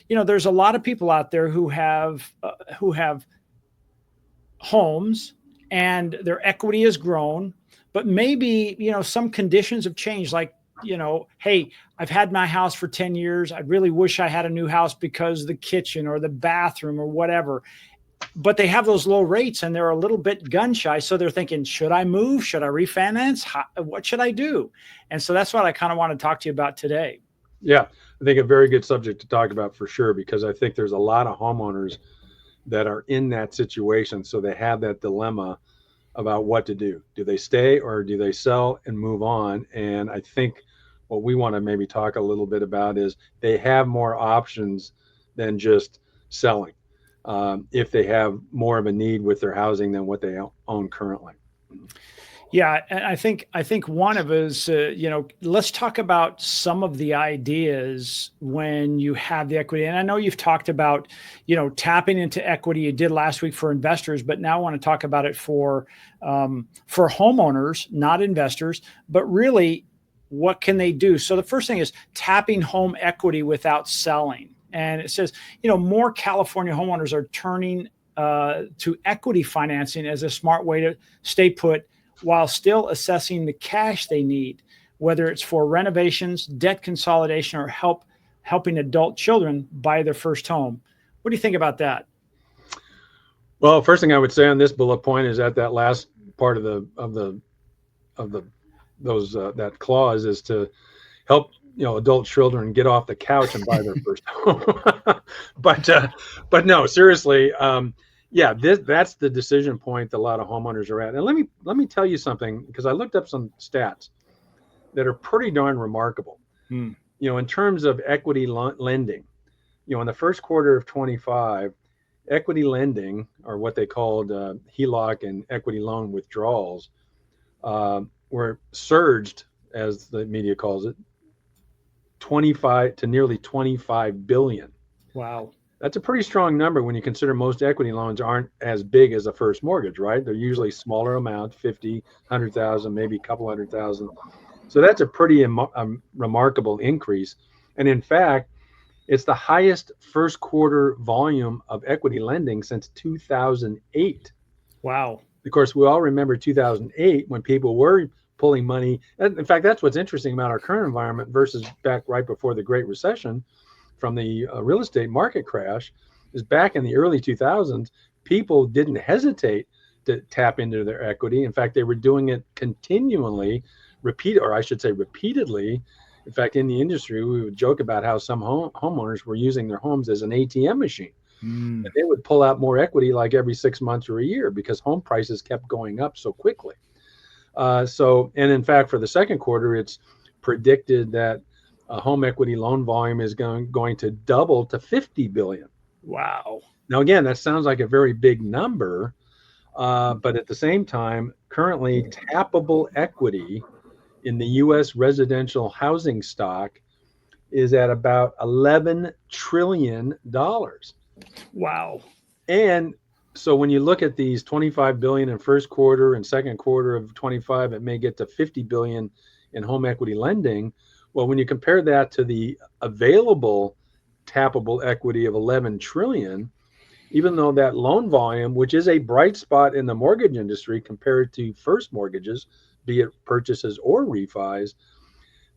there's a lot of people out there who have homes and their equity has grown, but maybe, some conditions have changed. Like, hey, I've had my house for 10 years. I really wish I had a new house because the kitchen or the bathroom or whatever. But they have those low rates and they're a little bit gun shy. So they're thinking, should I move? Should I refinance? What should I do? And so that's what I kind of want to talk to you about today. Yeah, I think a very good subject to talk about for sure, because I think there's a lot of homeowners that are in that situation. So they have that dilemma about what to do. Do they stay or do they sell and move on? And I think what we want to maybe talk a little bit about is they have more options than just selling, if they have more of a need with their housing than what they own currently. Yeah, and I think one of us, let's talk about some of the ideas when you have the equity. And I know you've talked about, tapping into equity. You did last week for investors, but now I want to talk about it for homeowners, not investors, but really, what can they do? So the first thing is tapping home equity without selling. And it says, more California homeowners are turning to equity financing as a smart way to stay put while still assessing the cash they need, whether it's for renovations, debt consolidation, or helping adult children buy their first home. What do you think about that? Well, first thing I would say on this bullet point is that last part of that clause is to help adult children get off the couch and buy their first home. But no, seriously. Yeah, that's the decision point that a lot of homeowners are at. And let me tell you something, because I looked up some stats that are pretty darn remarkable. In terms of equity lending, in the first quarter of 25, equity lending, or what they called HELOC and equity loan withdrawals, were surged, as the media calls it, 25 to nearly 25 billion. Wow. That's a pretty strong number when you consider most equity loans aren't as big as a first mortgage, right? They're usually smaller amount, 50, 100,000, maybe a couple 100,000. So that's a pretty remarkable increase. And in fact, it's the highest first quarter volume of equity lending since 2008. Wow. Of course, we all remember 2008 when people were pulling money. In fact, that's what's interesting about our current environment versus back right before the Great Recession. From the real estate market crash, is back in the early 2000s, people didn't hesitate to tap into their equity. In fact, they were doing it continually, repeatedly. In fact, in the industry, we would joke about how some homeowners were using their homes as an ATM machine. And they would pull out more equity like every 6 months or a year because home prices kept going up so quickly. And in fact, for the second quarter, it's predicted that home equity loan volume is going to double to 50 billion. Wow. Now, again, that sounds like a very big number, but at the same time, currently tappable equity in the U.S. residential housing stock is at about $11 trillion. Wow. And so when you look at these 25 billion in first quarter and second quarter of 25, it may get to 50 billion in home equity lending. Well, when you compare that to the available tappable equity of 11 trillion, even though that loan volume, which is a bright spot in the mortgage industry compared to first mortgages, be it purchases or refis,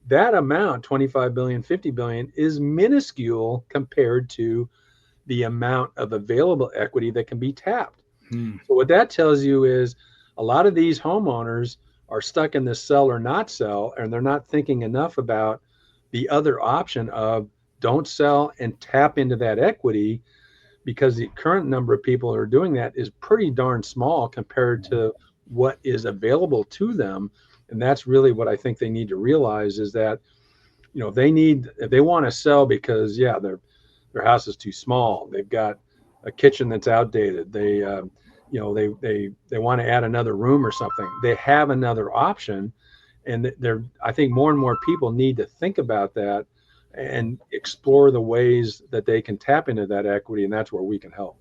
that amount, 25 billion, 50 billion, is minuscule compared to the amount of available equity that can be tapped. So what that tells you is a lot of these homeowners are stuck in this sell or not sell, and they're not thinking enough about the other option of don't sell and tap into that equity, because the current number of people who are doing that is pretty darn small compared to what is available to them. And that's really what I think they need to realize, is that, if they want to sell because, their house is too small, they've got a kitchen that's outdated, they want to add another room or something, they have another option. And I think more and more people need to think about that and explore the ways that they can tap into that equity. And that's where we can help.